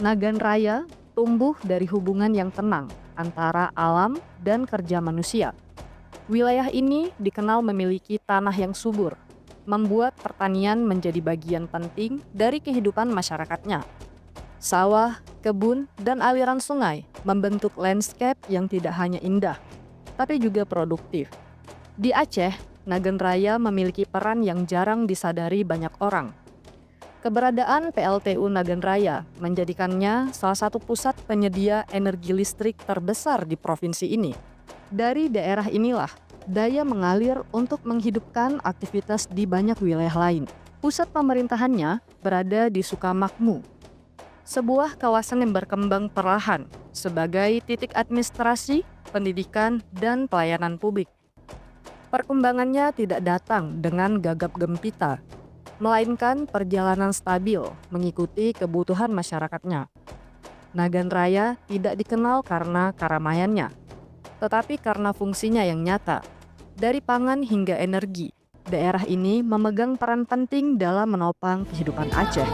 Nagan Raya tumbuh dari hubungan yang tenang antara alam dan kerja manusia. Wilayah ini dikenal memiliki tanah yang subur, membuat pertanian menjadi bagian penting dari kehidupan masyarakatnya. Sawah, kebun, dan aliran sungai membentuk landscape yang tidak hanya indah, tapi juga produktif. Di Aceh, Nagan Raya memiliki peran yang jarang disadari banyak orang. Keberadaan PLTU Nagan Raya menjadikannya salah satu pusat penyedia energi listrik terbesar di provinsi ini. Dari daerah inilah, daya mengalir untuk menghidupkan aktivitas di banyak wilayah lain. Pusat pemerintahannya berada di Sukamakmu, sebuah kawasan yang berkembang perlahan sebagai titik administrasi, pendidikan, dan pelayanan publik. Perkembangannya tidak datang dengan gagap gempita, melainkan perjalanan stabil mengikuti kebutuhan masyarakatnya. Nagan Raya tidak dikenal karena keramaiannya, tetapi karena fungsinya yang nyata. Dari pangan hingga energi, daerah ini memegang peran penting dalam menopang kehidupan Aceh.